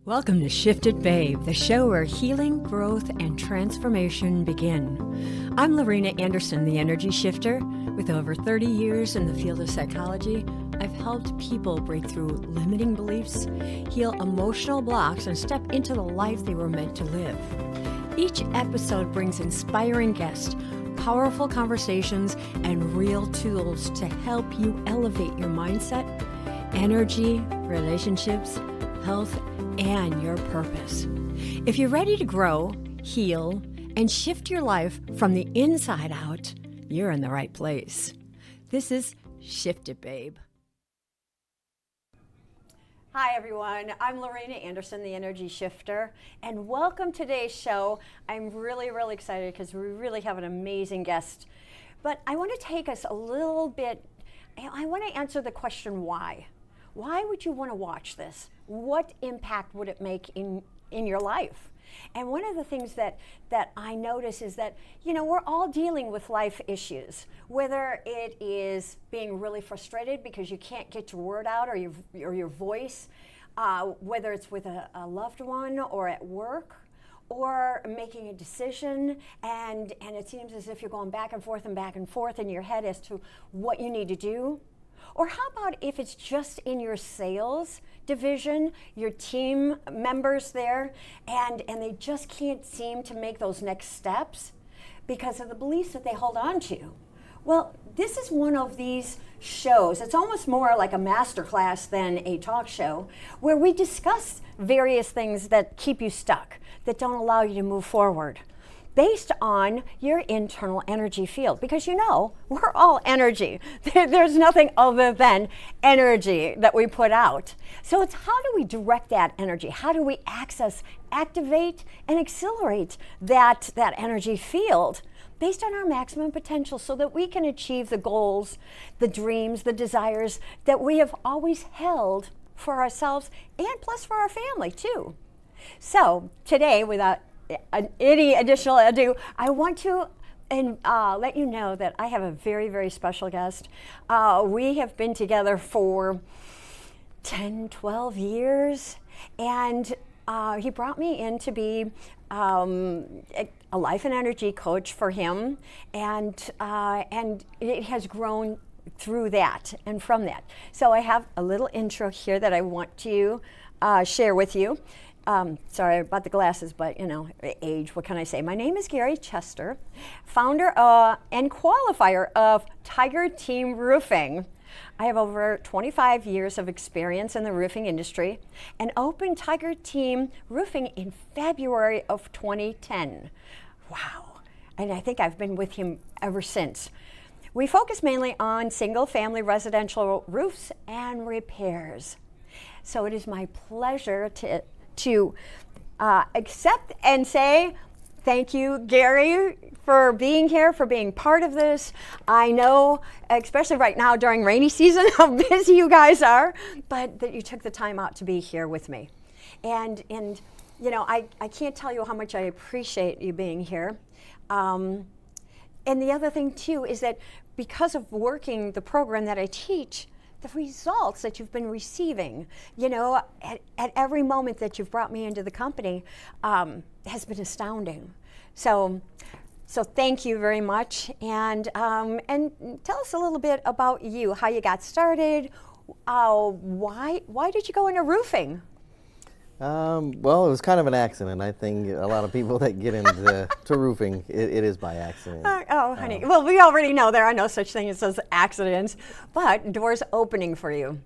Welcome to Shifted Babe, the show where healing, growth, and transformation begin. I'm Laurina Anderson, the energy shifter. With over 30 years in the field of psychology, I've helped people break through limiting beliefs, heal emotional blocks, and step into the life they were meant to live. Each episode brings inspiring guests, powerful conversations, and real tools to help you elevate your mindset, energy, relationships, health, and your purpose. If you're ready to grow, heal, and shift your life from the inside out, you're in the right place. This is Shifted Babe. Hi everyone, I'm Laurina Anderson, the energy shifter, and welcome to today's show. I'm really excited because we really have an amazing guest. But I want to take us a little bit, I want to answer the question why. Why would you want to watch this? What impact would it make in your life? And one of the things that I notice is that, we're all dealing with life issues, whether it is being really frustrated because you can't get your word out or your voice, whether it's with a loved one or at work, or making a decision and it seems as if you're going back and forth in your head as to what you need to do. Or how about if it's just in your sales division, your team members there, and they just can't seem to make those next steps because of the beliefs that they hold on to? Well, this is one of these shows. It's almost more like a masterclass than a talk show where we discuss various things that keep you stuck, that don't allow you to move forward, based on your internal energy field. Because we're all energy. There's nothing other than energy that we put out. So it's how do we direct that energy? How do we access, activate, and accelerate that energy field based on our maximum potential so that we can achieve the goals, the dreams, the desires that we have always held for ourselves and plus for our family too. So today, without any additional ado, I want to let you know that I have a very special guest. We have been together for 10, 12 years, and he brought me in to be a life and energy coach for him, and it has grown through that and from that. So I have a little intro here that I want to share with you. Sorry about the glasses, but age, what can I say? My name is Gary Chester, founder and qualifier of Tiger Team Roofing. I have over 25 years of experience in the roofing industry and opened Tiger Team Roofing in February of 2010. Wow. And I think I've been with him ever since. We focus mainly on single-family residential roofs and repairs. So it is my pleasure to accept and say thank you, Gary, for being here, for being part of this. I know, especially right now during rainy season, how busy you guys are, but that you took the time out to be here with me. And I can't tell you how much I appreciate you being here. And the other thing too is that because of working the program that I teach, the results that you've been receiving, at every moment that you've brought me into the company has been astounding. So thank you very much, and tell us a little bit about you, how you got started, why did you go into roofing? Well, it was kind of an accident. I think a lot of people that get into roofing, it is by accident. Honey. Well, we already know there are no such thing as accidents, but doors opening for you.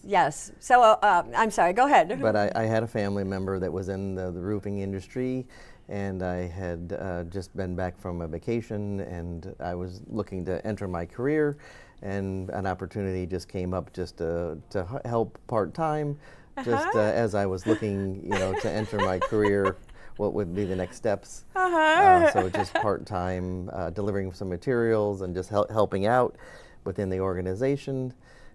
Yes. So, I'm sorry, go ahead. But I had a family member that was in the roofing industry, and I had just been back from a vacation, and I was looking to enter my career, and an opportunity just came up just to help part-time. Just as I was looking, to enter my career, what would be the next steps. So just part-time, delivering some materials and just helping out within the organization.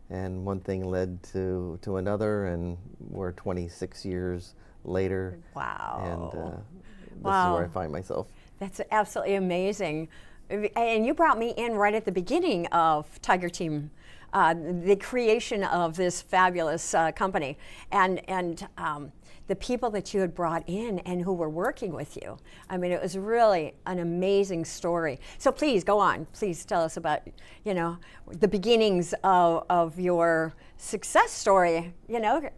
And one thing led to another, and we're 26 years later. Wow. And this is where I find myself. That's absolutely amazing. And you brought me in right at the beginning of Tiger Team the creation of this fabulous company, and the people that you had brought in and who were working with you. I mean, it was really an amazing story. So please go on. Please tell us about, the beginnings of your success story.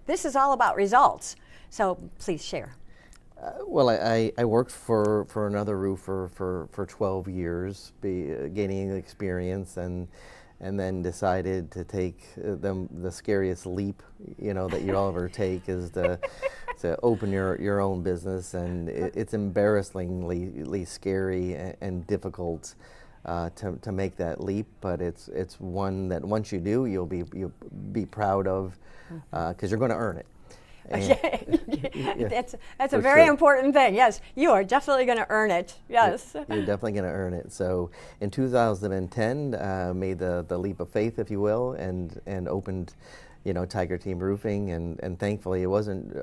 This is all about results. So please share. Well, I worked for another roofer for 12 years, gaining experience, and then decided to take the scariest leap, that you'll ever take is to open your own business, and it's embarrassingly scary and difficult to make that leap, but it's one that once you do, you'll be proud of, because you're going to earn it. That's a very important thing. Yes, you are definitely going to earn it. Yes, you're definitely going to earn it. So in 2010, made the leap of faith, if you will, and opened, Tiger Team Roofing, and thankfully it wasn't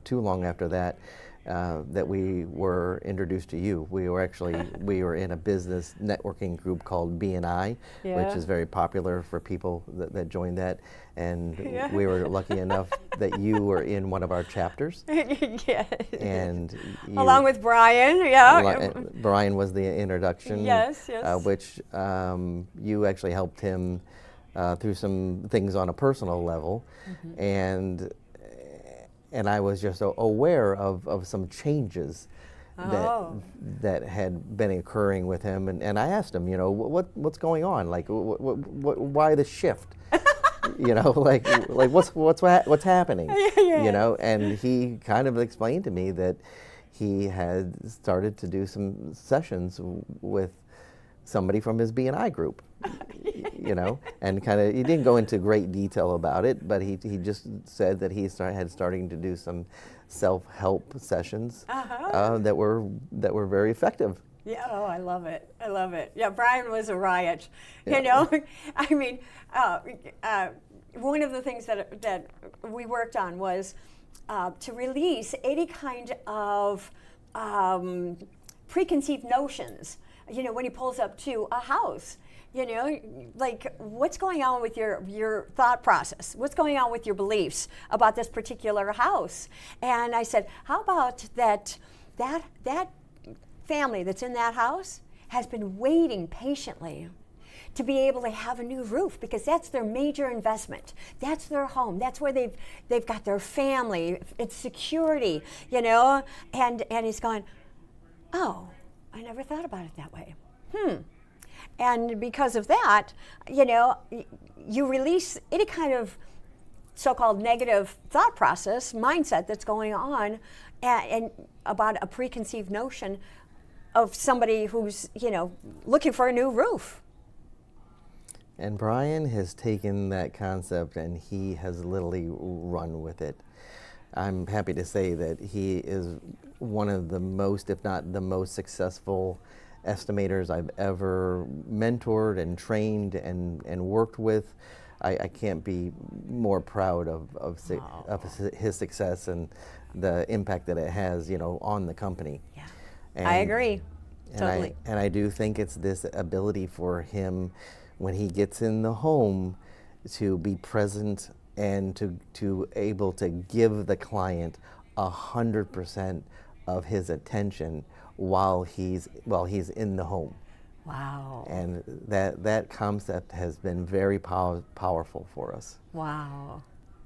too long after that that we were introduced to you. We were in a business networking group called BNI, which is very popular for people that joined that, and we were lucky enough that you were in one of our chapters. And along with Brian, Brian was the introduction. Yes. Which you actually helped him through some things on a personal level, and I was just aware of some changes that had been occurring with him, and I asked him, what's going on? Like, why the shift? like what's happening? And he kind of explained to me that he had started to do some sessions with somebody from his BNI group. And he didn't go into great detail about it, but he just said that he starting to do some self-help sessions that were very effective. Yeah, I love it. Yeah, Brian was a riot. I mean, one of the things that we worked on was to release any kind of preconceived notions. When he pulls up to a house. Like what's going on with your thought process? What's going on with your beliefs about this particular house? And I said, how about that family that's in that house has been waiting patiently to be able to have a new roof, because that's their major investment. That's their home. That's where they've got their family. It's security, And he's going, oh, I never thought about it that way. And because of that, you release any kind of so-called negative thought process, mindset that's going on, and about a preconceived notion of somebody who's, looking for a new roof. And Brian has taken that concept and he has literally run with it. I'm happy to say that he is one of the most, if not the most successful estimators I've ever mentored and trained and worked with. I can't be more proud of his success and the impact that it has, on the company. Yeah, I agree. Totally. And I do think it's this ability for him when he gets in the home to be present and to able to give the client 100% of his attention while he's in the home. Wow. And that concept has been very powerful for us. Wow.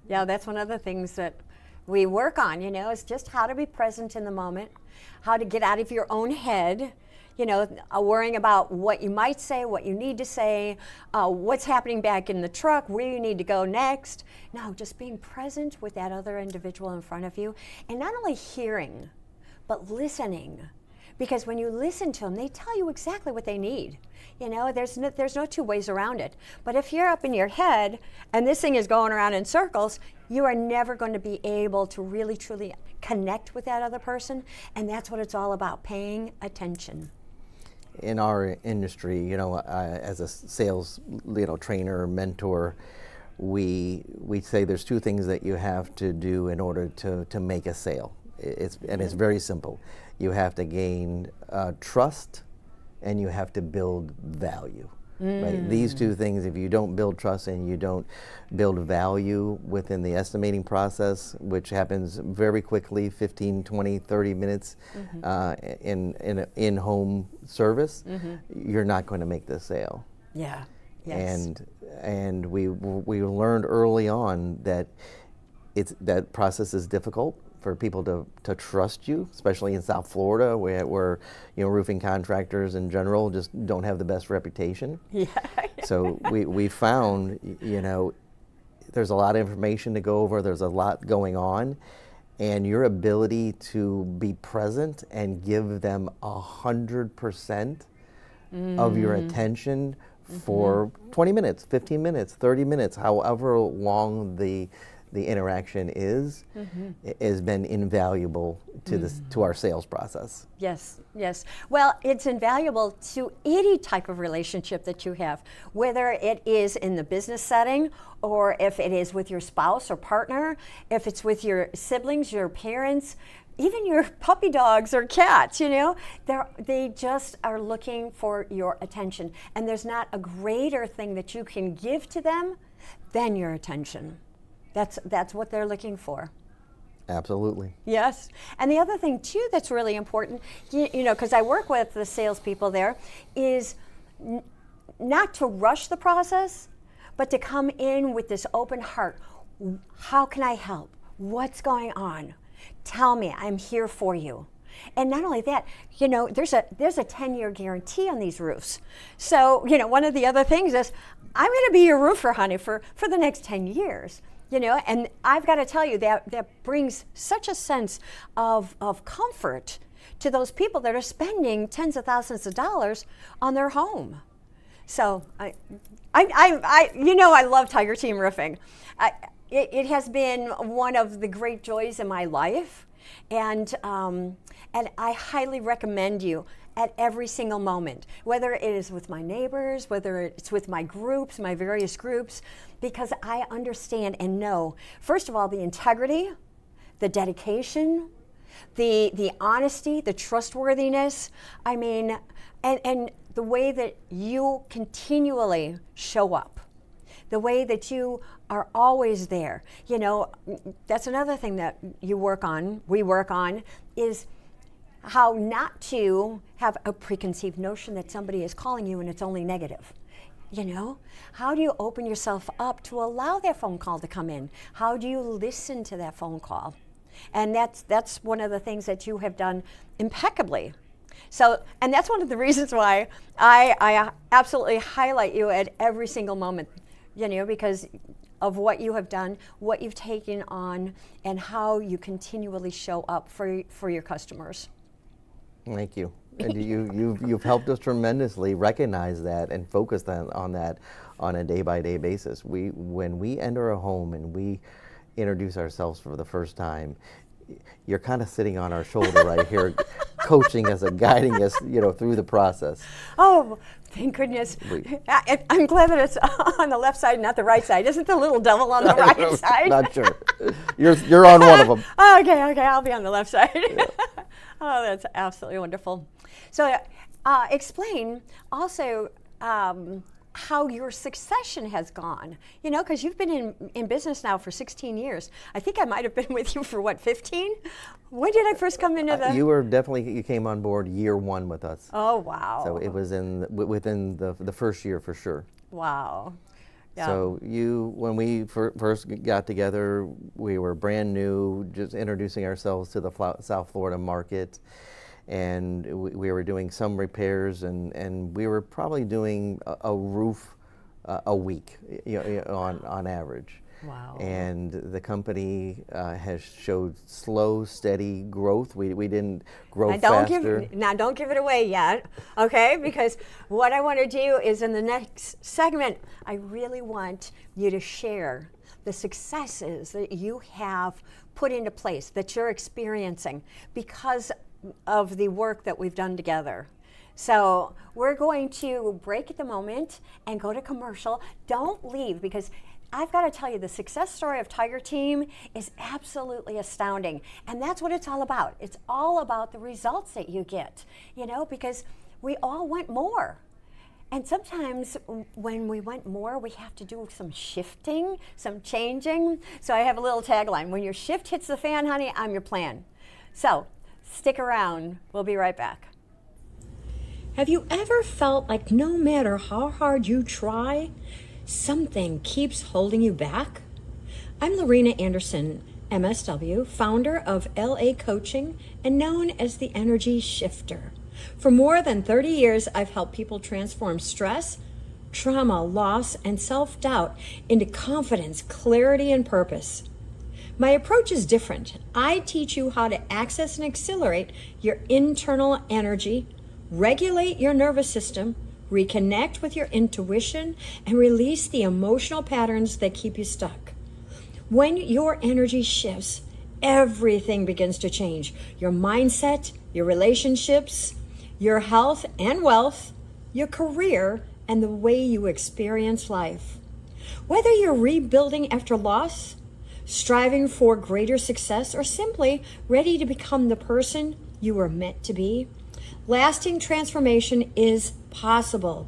Yeah, that's one of the things that we work on, is just how to be present in the moment, how to get out of your own head, worrying about what you might say, what you need to say, what's happening back in the truck, where you need to go next. No, just being present with that other individual in front of you, and not only hearing, but listening. Because when you listen to them, they tell you exactly what they need. There's no two ways around it. But if you're up in your head and this thing is going around in circles, you are never going to be able to really, truly connect with that other person. And that's what it's all about, paying attention. In our industry, as a sales, trainer, mentor, we say there's two things that you have to do in order to make a sale. It's very simple. You have to gain trust, and you have to build value. Right? These two things, if you don't build trust and you don't build value within the estimating process, which happens very quickly, 15, 20, 30 minutes in-home service, you're not going to make the sale. Yeah. Yes. And we learned early on that that process is difficult for people to trust you, especially in South Florida, where roofing contractors in general just don't have the best reputation. Yeah. So we found there's a lot of information to go over. There's a lot going on, and your ability to be present and give them 100% of your attention for 20 minutes, 15 minutes, 30 minutes, however long the interaction is, has been invaluable to our sales process. Yes, yes. Well, it's invaluable to any type of relationship that you have, whether it is in the business setting or if it is with your spouse or partner, if it's with your siblings, your parents, even your puppy dogs or cats, they just are looking for your attention. And there's not a greater thing that you can give to them than your attention. That's what they're looking for. Absolutely. Yes. And the other thing, too, that's really important, because I work with the salespeople there, is not to rush the process, but to come in with this open heart. How can I help? What's going on? Tell me, I'm here for you. And not only that, there's a 10-year guarantee on these roofs. So, one of the other things is, I'm going to be your roofer, honey, for the next 10 years. And I've got to tell you that brings such a sense of comfort to those people that are spending tens of thousands of dollars on their home. So I love Tiger Team Roofing. It has been one of the great joys in my life, and I highly recommend you at every single moment, whether it is with my neighbors, whether it's with my groups, my various groups, because I understand and know, first of all, the integrity, the dedication, the honesty, the trustworthiness, and the way that you continually show up, the way that you are always there. That's another thing that we work on, is how not to have a preconceived notion that somebody is calling you and it's only negative. How do you open yourself up to allow that phone call to come in? How do you listen to that phone call? And that's one of the things that you have done impeccably. So, and that's one of the reasons why I absolutely highlight you at every single moment, because of what you have done, what you've taken on, and how you continually show up for your customers. Thank you. And you've helped us tremendously recognize that and focus on that on a day-by-day basis. When we enter a home and we introduce ourselves for the first time, you're kind of sitting on our shoulder right here, coaching us and guiding us, through the process. Oh, thank goodness. I'm glad that it's on the left side, not the right side. Isn't the little devil on the right side? Not sure. You're on one of them. Okay, I'll be on the left side. Yeah. Oh, that's absolutely wonderful. So explain also how your succession has gone, because you've been in business now for 16 years. I think I might have been with you for 15? When did I first come into the... You came on board year one with us. Oh, wow. So it was within the first year for sure. Wow. Yeah. So when we first got together, we were brand new, just introducing ourselves to the South Florida market. And we were doing some repairs, and we were probably doing a roof a week, on average. Wow. And the company has showed slow, steady growth. We didn't grow faster. Don't give it away yet, okay? Because what I want to do is in the next segment, I really want you to share the successes that you have put into place, that you're experiencing because of the work that we've done together. So we're going to break at the moment and go to commercial. Don't leave, because I've got to tell you, the success story of Tiger Team is absolutely astounding. And that's what it's all about. It's all about the results that you get, because we all want more. And sometimes when we want more, we have to do some shifting, some changing. So I have a little tagline: when your shift hits the fan, honey, I'm your plan. So stick around. We'll be right back. Have you ever felt like no matter how hard you try, something keeps holding you back? I'm Laurina Anderson, MSW, founder of LA Coaching and known as the Energy Shifter. For more than 30 years, I've helped people transform stress, trauma, loss, and self-doubt into confidence, clarity, and purpose. My approach is different. I teach you how to access and accelerate your internal energy, regulate your nervous system, reconnect with your intuition, and release the emotional patterns that keep you stuck. When your energy shifts, everything begins to change. Your mindset, your relationships, your health and wealth, your career, and the way you experience life. Whether you're rebuilding after loss, striving for greater success, or simply ready to become the person you were meant to be, lasting transformation is possible.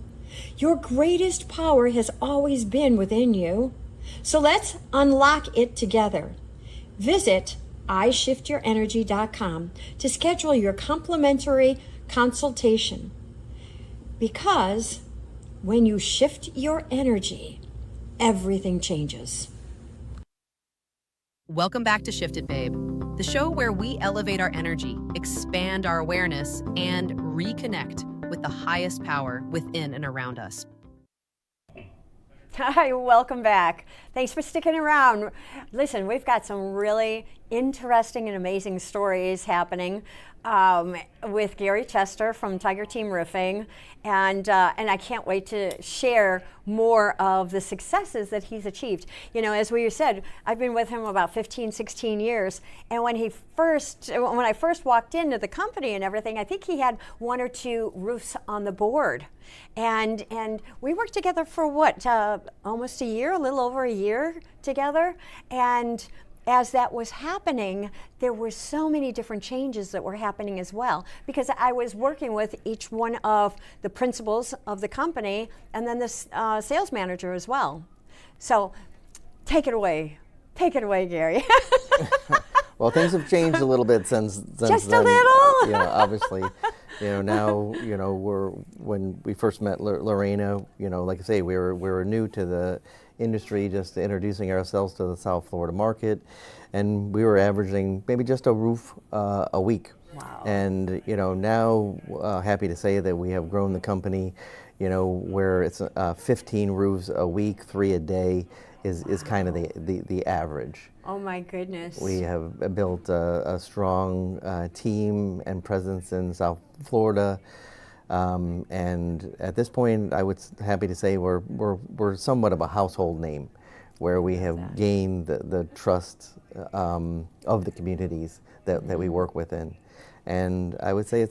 Your greatest power has always been within you. So let's unlock it together. Visit ishiftyourenergy.com to schedule your complimentary consultation. Because when you shift your energy, everything changes. Welcome back to Shift It, Babe, the show where we elevate our energy, expand our awareness, and reconnect with the highest power within and around us. Hi, welcome back. Thanks for sticking around. Listen, we've got some really interesting and amazing stories happening with Gary Chester from Tiger Team Roofing, and I can't wait to share more of the successes that he's achieved. You know, as we said, I've been with him about 15, 16 years, and when I first walked into the company and everything, I think he had 1 or 2 roofs on the board. And we worked together for what, almost a year, a little over a year together. And as that was happening, there were so many different changes that were happening as well, because I was working with each one of the principals of the company and then the sales manager as well. So take it away, Gary. Well, things have changed a little bit since Just then. a little? You know, obviously, now, when we first met Laurina, like I say, we were new to the industry, just introducing ourselves to the South Florida market, and we were averaging maybe just a roof a week. Wow. And now happy to say that we have grown the company, where it's 15 roofs a week, 3 a day is kind of the average. Oh my goodness. We have built a strong team and presence in South Florida. And at this point, I was happy to say we're somewhat of a household name, where we have gained the trust of the communities that we work within. And I would say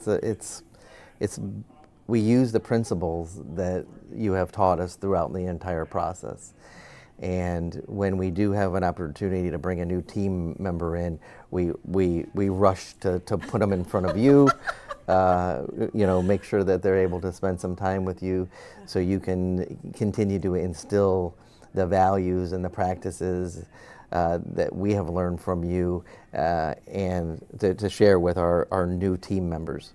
we use the principles that you have taught us throughout the entire process. And when we do have an opportunity to bring a new team member in, we rush to put them in front of you. Make sure that they're able to spend some time with you, so you can continue to instill the values and the practices that we have learned from you, and to share with our new team members.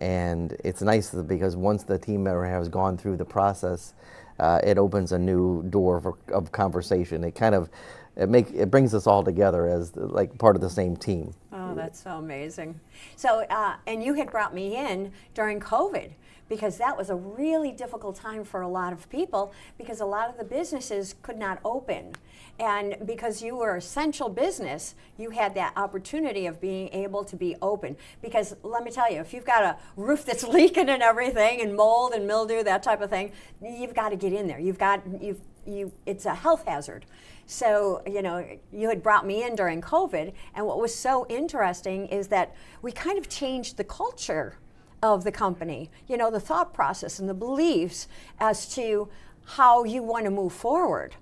And it's nice because once the team member has gone through the process, it opens a new door of conversation. It brings us all together as like part of the same team. Oh, that's so amazing. So, and you had brought me in during COVID, because that was a really difficult time for a lot of people, because a lot of the businesses could not open. And because you were essential business, you had that opportunity of being able to be open. Because let me tell you, if you've got a roof that's leaking and everything, and mold and mildew, that type of thing, you've got to get in there. It's a health hazard. So, you had brought me in during COVID, and what was so interesting is that we kind of changed the culture of the company, the thought process and the beliefs as to how you want to move forward.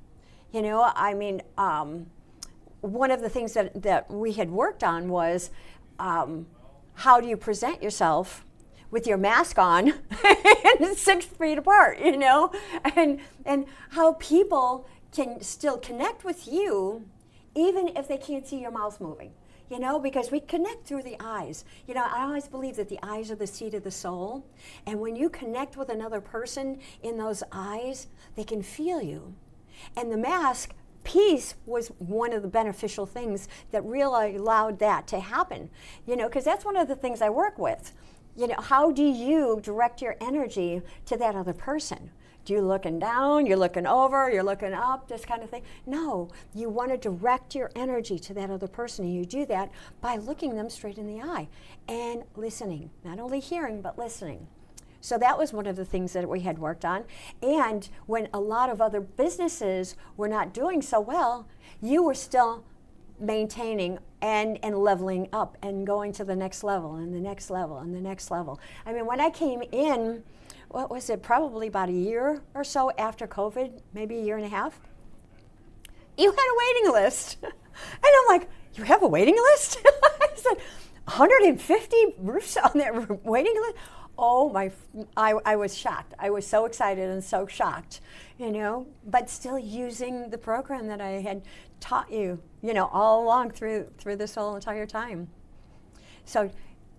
One of the things that we had worked on was how do you present yourself with your mask on and 6 feet apart, and how people can still connect with you even if they can't see your mouth moving, because we connect through the eyes. I always believe that the eyes are the seat of the soul, and when you connect with another person in those eyes, they can feel you. And the mask piece was one of the beneficial things that really allowed that to happen, because that's one of the things I work with. How do you direct your energy to that other person? Do you looking down, you're looking over, you're looking up, this kind of thing? No, you want to direct your energy to that other person, and you do that by looking them straight in the eye and listening, not only hearing, but listening. So that was one of the things that we had worked on. And when a lot of other businesses were not doing so well, you were still maintaining and leveling up and going to the next level and the next level and the next level. I mean, when I came in, what was it, probably about a year or so after COVID, maybe a year and a half, you had a waiting list. And I'm like, you have a waiting list? I said, 150 roofs on that waiting list? Oh my, I was shocked. I was so excited and so shocked, but still using the program that I had taught you, all along through this whole entire time. So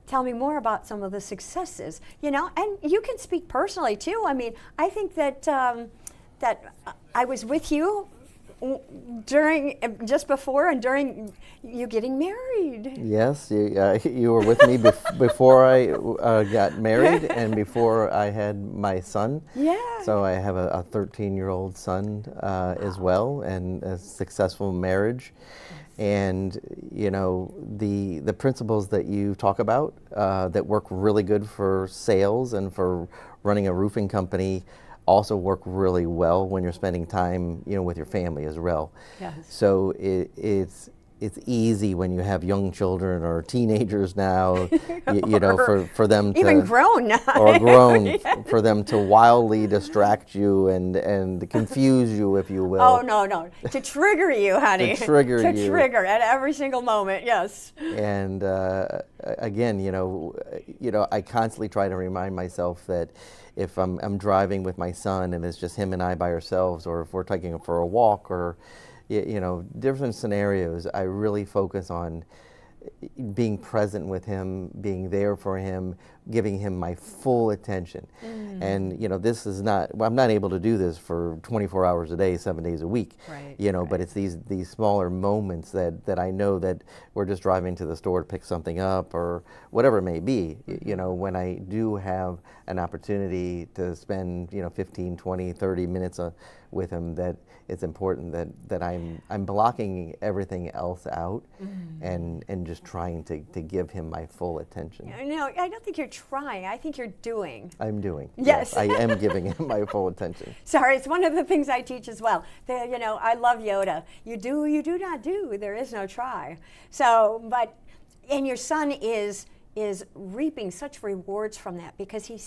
tell me more about some of the successes, and you can speak personally too. I mean, I think that that I was with you during, just before and during you getting married. Yes, you were with me before I got married and before I had my son. Yeah. So I have a 13-year-old son as well, and a successful marriage. And the principles that you talk about that work really good for sales and for running a roofing company also work really well when you're spending time, with your family as well. Yes. So it's easy when you have young children or teenagers now, for them to even grown now. or grown Yeah. for them to wildly distract you and confuse you, if you will. Oh no, to trigger you, honey. To trigger to you. trigger at every single moment. Yes. And again, I constantly try to remind myself that if I'm driving with my son and it's just him and I by ourselves, or if we're taking him for a walk, or different scenarios, I really focus on being present with him, being there for him, giving him my full attention. And this is not, I'm not able to do this for 24 hours a day, 7 days a week. Right, But it's these smaller moments that I know that we're just driving to the store to pick something up or whatever it may be. When I do have an opportunity to spend 15, 20, 30 minutes with him, that it's important that I'm blocking everything else out and just trying to give him my full attention. No, I don't think you're trying. I think you're doing. I'm doing. Yes. I am giving him my full attention. Sorry, it's one of the things I teach as well. I love Yoda. You do not do. There is no try. So, and your son is reaping such rewards from that because he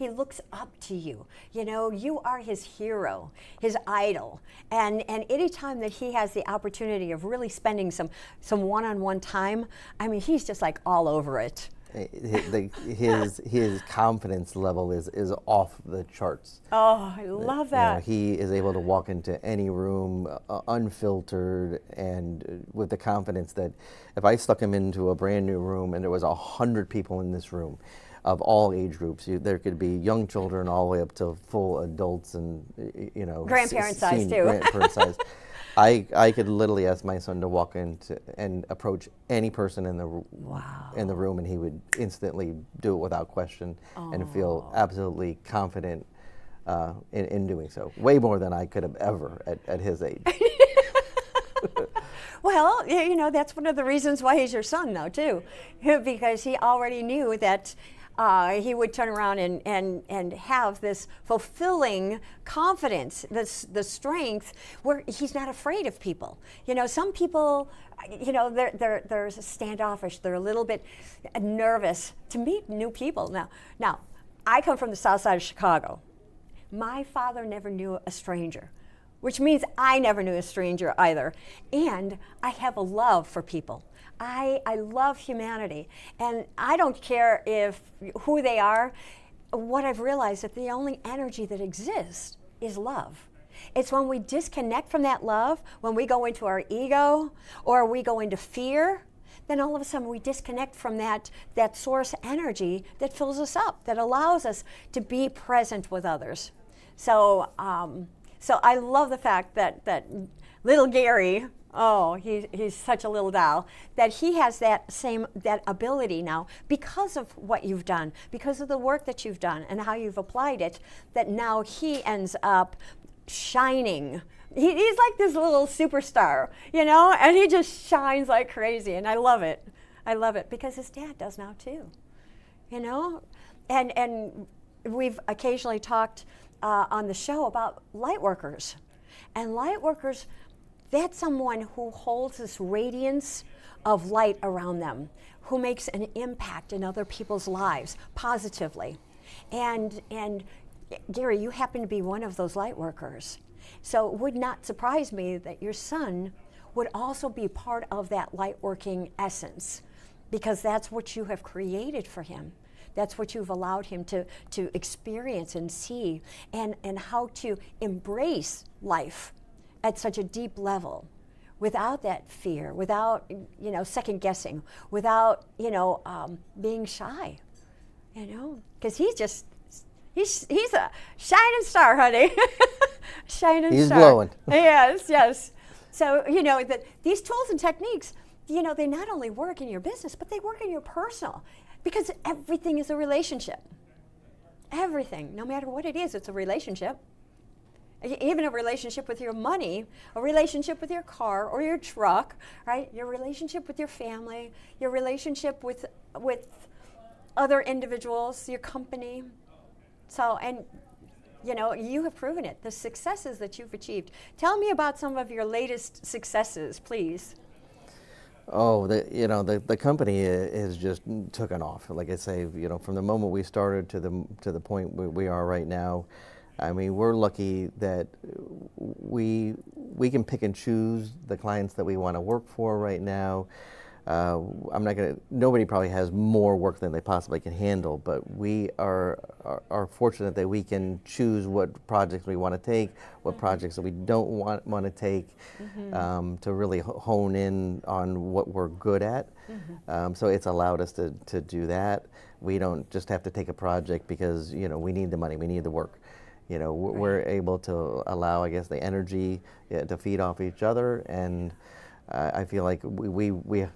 looks up to you. You are his hero, his idol. And any time that he has the opportunity of really spending some one-on-one time, I mean, he's just like all over it. His confidence level is off the charts. Oh, I love that. He is able to walk into any room unfiltered and with the confidence that if I stuck him into a brand new room and there was 100 people in this room of all age groups, there could be young children all the way up to full adults and grandparent size too. Grandparent size. I could literally ask my son to walk into and approach any person in the room, and he would instantly do it without question and feel absolutely confident in doing so. Way more than I could have ever at his age. Well, that's one of the reasons why he's your son, though, too, because he already knew that he would turn around and have this fulfilling confidence, the strength where he's not afraid of people. Some people, they're standoffish. They're a little bit nervous to meet new people. Now, I come from the south side of Chicago. My father never knew a stranger, which means I never knew a stranger either. And I have a love for people. I love humanity, and I don't care if who they are. What I've realized that the only energy that exists is love. It's when we disconnect from that love, when we go into our ego or we go into fear, then all of a sudden we disconnect from that source energy that fills us up, that allows us to be present with others. So I love the fact that little Gary, oh, he's such a little doll, that he has that ability now because of what you've done, because of the work that you've done and how you've applied it, that now he ends up shining. He's like this little superstar, and he just shines like crazy, and I love it. I love it because his dad does now too, and we've occasionally talked on the show about light workers, and light workers, that's someone who holds this radiance of light around them, who makes an impact in other people's lives positively, and Gary, you happen to be one of those light workers. So it would not surprise me that your son would also be part of that light working essence, because that's what you have created for him. That's what you've allowed him to experience and see, and how to embrace life at such a deep level without that fear, without second guessing, without being shy, because He's a shining star, honey. Shining He's star. glowing. Yes. So, these tools and techniques, they not only work in your business, but they work in your personal, because everything is a relationship. Everything, no matter what it is, it's a relationship. Even a relationship with your money, a relationship with your car or your truck, right? Your relationship with your family, your relationship with other individuals, your company. So, and you have proven it, the successes that you've achieved. Tell me about some of your latest successes, please. Oh, the company is just taken off. Like I say, from the moment we started to the point where we are right now, I mean, we're lucky that we can pick and choose the clients that we want to work for right now. Nobody probably has more work than they possibly can handle, but we are fortunate that we can choose what projects we want to take, what projects that we don't want to take, to really hone in on what we're good at. So it's allowed us to do that. We don't just have to take a project because, we need the money, we need the work. We're able to allow, I guess, the energy to feed off each other, and I feel like the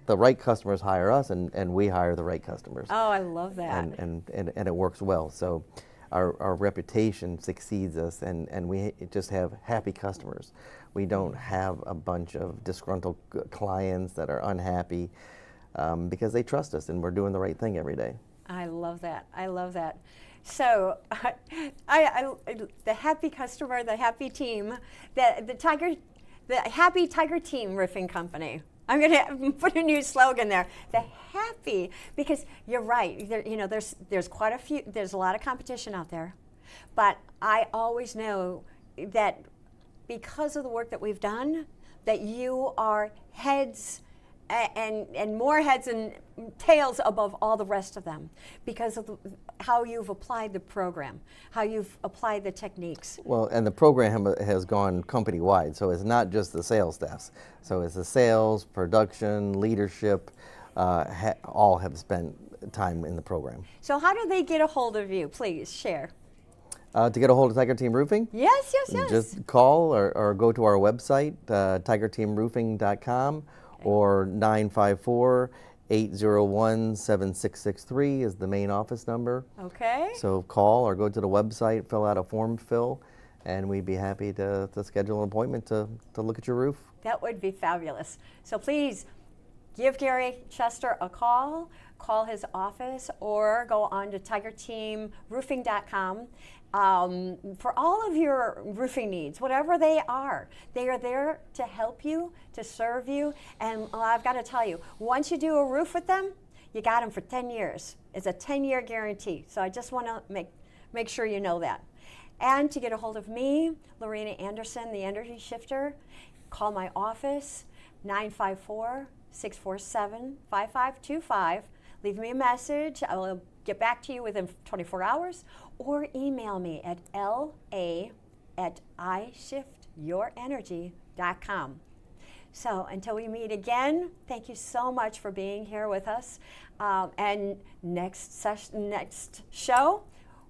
right customers hire us, and we hire the right customers. Oh, I love that. And it works well. So our reputation succeeds us, and we just have happy customers. We don't have a bunch of disgruntled clients that are unhappy because they trust us, and we're doing the right thing every day. I love that. I love that. So, the happy customer, the happy team, the Happy Tiger Team Roofing Company. I'm going to put a new slogan there. The happy, because you're right. There's quite a few. There's a lot of competition out there, but I always know that because of the work that we've done, that you are heads and more heads and tails above all the rest of them, because of how you've applied the program, how you've applied the techniques. Well, and the program has gone company-wide, so it's not just the sales staffs. So it's the sales, production, leadership, all have spent time in the program. So how do they get a hold of you? Please share. To get a hold of Tiger Team Roofing? Yes. Just call or go to our website, tigerteamroofing.com, or 954-801-7663 is the main office number. Okay. So call or go to the website, fill out a form fill, and we'd be happy to schedule an appointment to look at your roof. That would be fabulous. So please give Gary Chester a call his office, or go on to tigerteamroofing.com. For all of your roofing needs, whatever they are there to help you, to serve you. And I've got to tell you, once you do a roof with them, you got them for 10 years. It's a 10-year guarantee. So I just want to make sure you know that. And to get a hold of me, Laurina Anderson, the Energy Shifter, call my office. 954-647-5525. Leave me a message. I will get back to you within 24 hours, or email me at la@ishiftyourenergy.com. So until we meet again, thank you so much for being here with us. And next show,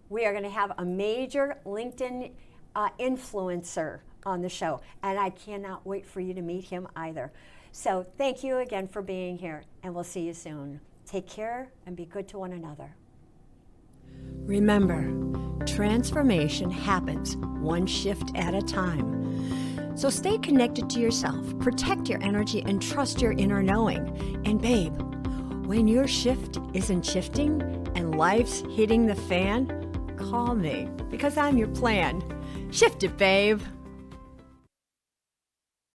we are going to have a major LinkedIn influencer on the show, and I cannot wait for you to meet him either. So thank you again for being here, and we'll see you soon. Take care and be good to one another. Remember, transformation happens one shift at a time. So stay connected to yourself, protect your energy, and trust your inner knowing. And babe, when your shift isn't shifting and life's hitting the fan, call me, because I'm your plan. Shift it, babe.